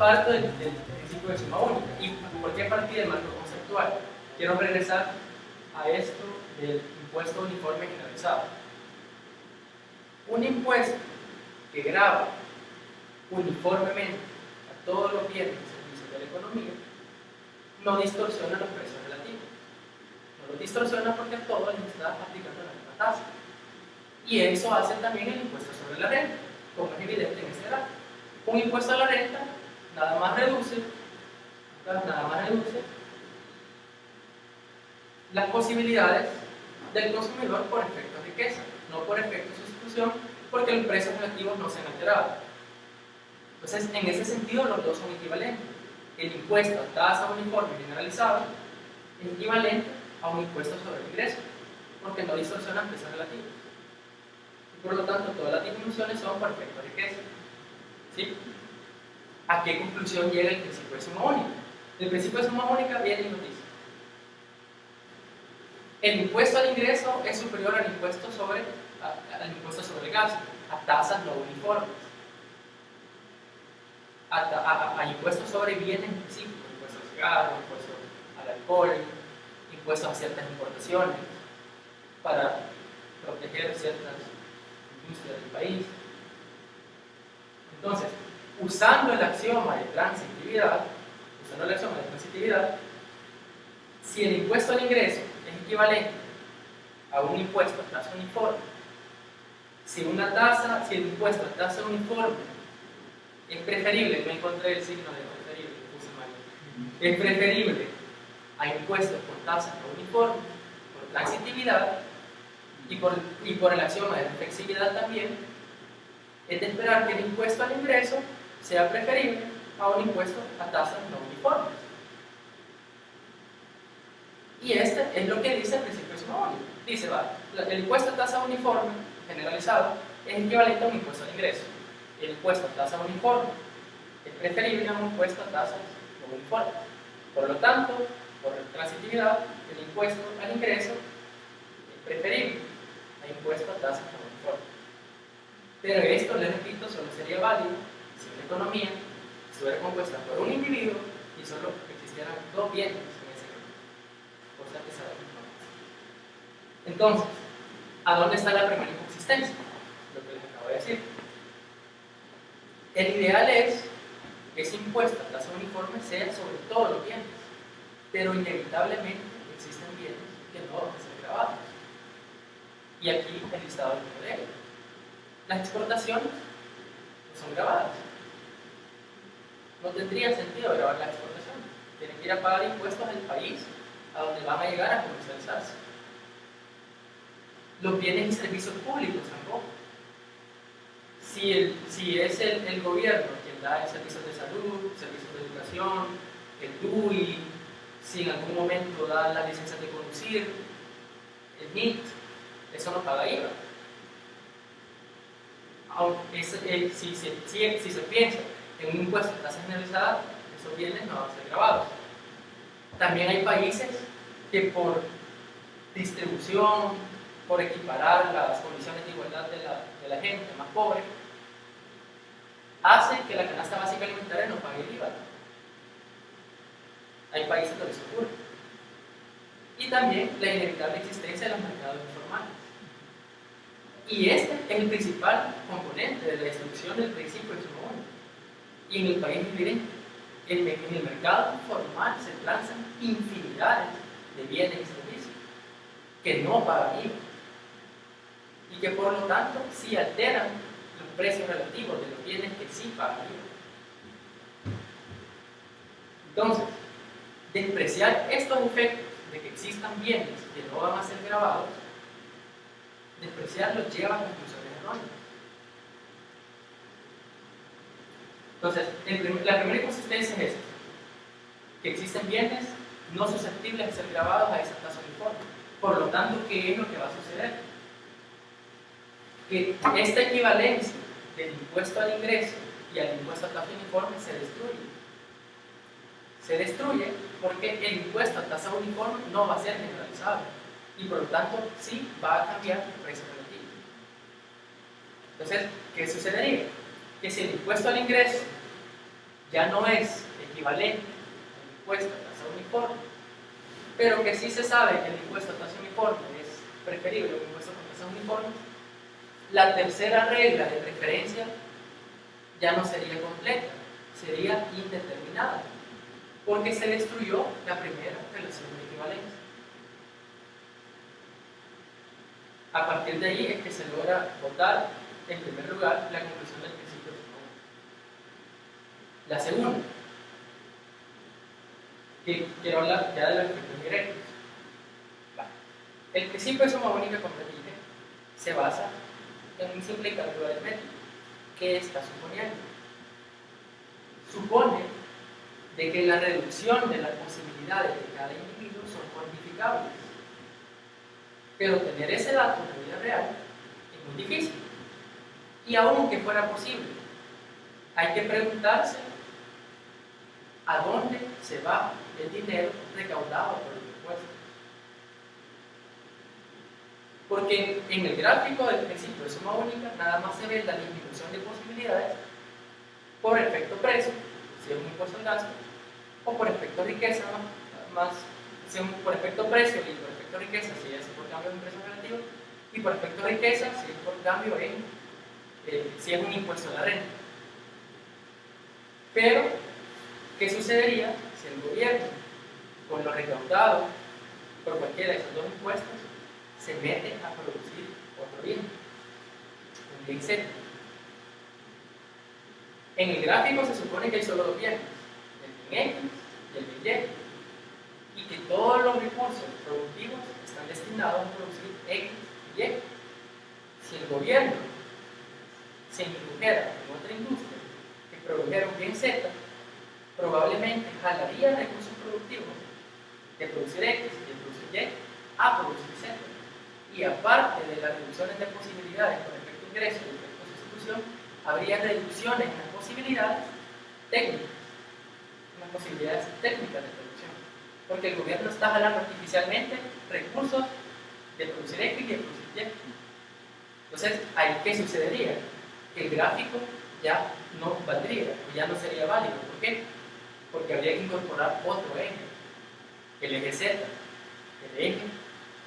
parto del principio de suma única. ¿Y por qué partí del marco conceptual? Quiero regresar a esto del impuesto uniforme generalizado. Un impuesto que grava uniformemente a todos los bienes y servicios de la economía no distorsiona los precios relativos. No los distorsiona porque a todos les está aplicando la misma tasa. Y eso hace también el impuesto sobre la renta, como es evidente en ese gráfico. Un impuesto a la renta nada más reduce las posibilidades del consumidor por efecto de riqueza, no por efecto de sustitución, porque los precios relativos no se han alterado. Entonces, en ese sentido, los dos son equivalentes. El impuesto a tasa uniforme generalizada es equivalente a un impuesto sobre el ingreso, porque no distorsionan precios relativos. Y por lo tanto, todas las disminuciones son por efecto de riqueza. ¿Sí? ¿A qué conclusión llega el principio de suma única? El principio de suma única viene y nos dice: el impuesto al ingreso es superior al impuesto sobre el gasto, a tasas no uniformes, a impuestos sobre bienes específicos, impuestos al cigarro, impuestos al alcohol, impuestos a ciertas importaciones, para proteger ciertas industrias del país. Entonces, usando el axioma de transitividad, si el impuesto al ingreso es equivalente a un impuesto a tasa uniforme, si el impuesto a tasa uniforme es preferible, no encontré el signo de preferible, lo puse mal, es preferible a impuestos por tasa no uniforme, por transitividad y por el axioma de reflexividad también, es de esperar que el impuesto al ingreso sea preferible a un impuesto a tasas no uniformes. Y este es lo que dice el principio de suma única. Dice, el impuesto a tasa uniforme generalizado es equivalente a un impuesto al ingreso. El impuesto a tasa uniforme es preferible a un impuesto a tasas no uniformes. Por lo tanto, por transitividad, el impuesto al ingreso es preferible a impuesto a tasas no uniformes. Pero esto, les repito, solo sería válido si una economía estuviera compuesta por un individuo y solo existieran dos bienes en ese grupo, cosa que sabemos no es. Entonces, ¿a dónde está la primera inconsistencia? Lo que les acabo de decir. El ideal es que ese impuesto a tasa uniforme sea sobre todos los bienes, pero inevitablemente existen bienes que no van a ser grabados. Y aquí el listado del modelo. Las exportaciones son grabadas. No tendría sentido grabar las exportaciones. Tienen que ir a pagar impuestos del país a donde van a llegar a comercializarse. Los bienes y servicios públicos tampoco. Si es el gobierno quien da servicios de salud, servicios de educación, el DUI, si en algún momento da las licencias de conducir, el NIT, eso no paga IVA. Si se piensa en un impuesto de tasa generalizada, esos bienes no van a ser grabados. También hay países que por distribución, por equiparar las condiciones de igualdad de la gente más pobre, hacen que la canasta básica alimentaria no pague el IVA. Hay países donde eso ocurre. Y también la inevitable existencia de los mercados informales. Y este es el principal componente de la destrucción del principio de suma única. Y en el país es evidente. En el mercado informal se transan infinidades de bienes y servicios que no pagan IVA y que por lo tanto sí alteran los precios relativos de los bienes que sí pagan IVA. Entonces, despreciar estos efectos de que existan bienes que no van a ser grabados, despreciarlos lleva a conclusiones erróneas. Entonces, la primera inconsistencia es esta: que existen bienes no susceptibles de ser grabados a esa tasa uniforme. Por lo tanto, ¿qué es lo que va a suceder? Que esta equivalencia del impuesto al ingreso y al impuesto a tasa uniforme se destruye. Se destruye porque el impuesto a tasa uniforme no va a ser generalizado y por lo tanto sí va a cambiar el precio relativo. Entonces, ¿qué sucedería? Que si el impuesto al ingreso ya no es equivalente al impuesto a tasa uniforme, pero que sí se sabe que el impuesto a tasa uniforme es preferible al impuesto a tasa uniforme, la tercera regla de preferencia ya no sería completa, sería indeterminada, porque se destruyó la primera relación de equivalencia. A partir de ahí es que se logra votar, en primer lugar, la conclusión del principio de suma única. La segunda, que quiero hablar ya de los efectos directos. El principio de suma única, como les dije, se basa en un simple cálculo aritmético. ¿Qué está suponiendo? Supone de que la reducción de las posibilidades de cada individuo son cuantificables. Pero tener ese dato en la vida real es muy difícil. Y aunque fuera posible, hay que preguntarse a dónde se va el dinero recaudado por los impuestos. Porque en el gráfico del principio de suma única nada más se ve la disminución de posibilidades por efecto precio, si es un impuesto al gasto, o por efecto riqueza, por efecto precio y por efecto riqueza, si es por cambio de un precio relativo, y por efecto riqueza, si es por cambio si es un impuesto a la renta. Pero, ¿qué sucedería si el gobierno, con lo recaudado por cualquiera de esos dos impuestos, se mete a producir otro bien, un bien Z? En el gráfico se supone que hay solo dos bienes, el bien X y el bien Y, y que todos los recursos productivos están destinados a producir X y Y. Si el gobierno se introdujera en otra industria que produjera un bien Z, probablemente jalaría recursos productivos de producir X y de producir Y a producir Z. Y aparte de las reducciones de posibilidades por efecto ingreso y efecto sustitución, habría reducciones en las posibilidades técnicas, de producción. Porque el gobierno está jalando artificialmente recursos de producir X y de producir Y. Entonces, ¿ahí qué sucedería? Que el gráfico ya no valdría, o ya no sería válido. ¿Por qué? Porque habría que incorporar otro eje, el eje Z, el eje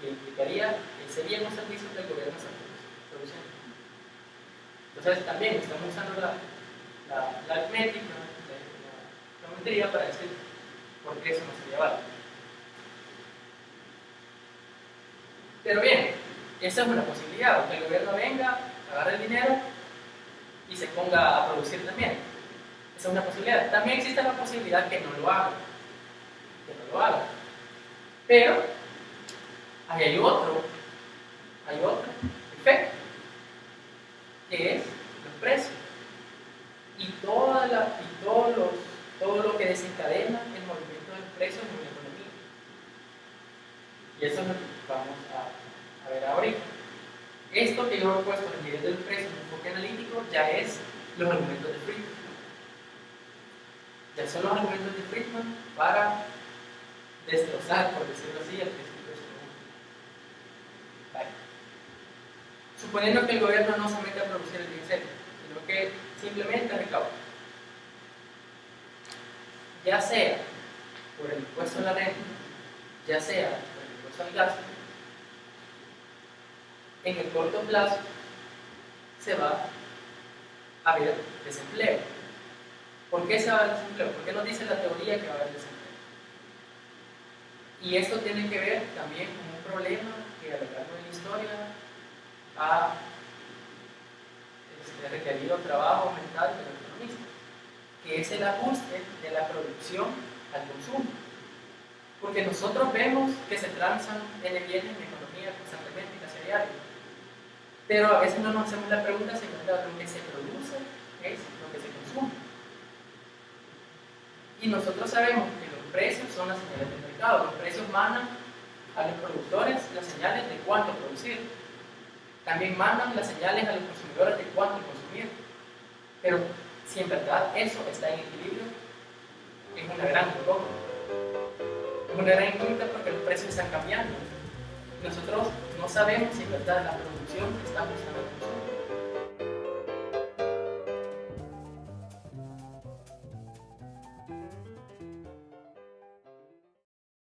que implicaría que serían los servicios del gobierno está produciendo. Entonces, también estamos usando la aritmética, la geometría para decir por qué eso no sería válido. Pero bien, esa es una posibilidad, que el gobierno venga, agarre el dinero y se ponga a producir también. Esa es una posibilidad. También existe la posibilidad que no lo haga. Pero ahí hay otro efecto, que es los precios. Y todo lo que desencadena el movimiento del precio en una economía. Y eso es lo que vamos a ver ahorita. Esto que yo he puesto en el nivel del precio en un enfoque analítico ya es los argumentos de Friedman. Ya son los argumentos de Friedman para destrozar, por decirlo así, el principio de suma única. Vale. Suponiendo que el gobierno no se mete a producir el bien Z, sino que simplemente recauda, ya sea por el impuesto a la renta, ya sea por el impuesto al gasto, en el corto plazo se va a haber desempleo. ¿Por qué se va a haber desempleo? ¿Por qué nos dice la teoría que va a haber desempleo? Y esto tiene que ver también con un problema que a lo largo de la historia ha requerido trabajo mental de los economistas, que es el ajuste de la producción al consumo. Porque nosotros vemos que se transan bienes en la economía constantemente, casi a diario. Pero a veces no nos hacemos la pregunta si lo que se produce es lo que se consume. Y nosotros sabemos que los precios son las señales del mercado. Los precios mandan a los productores las señales de cuánto producir. También mandan las señales a los consumidores de cuánto consumir. Pero si en verdad eso está en equilibrio, es una gran incógnita. Es una gran incógnita porque los precios están cambiando. Nosotros no sabemos si en verdad la producción está ajustada al consumo.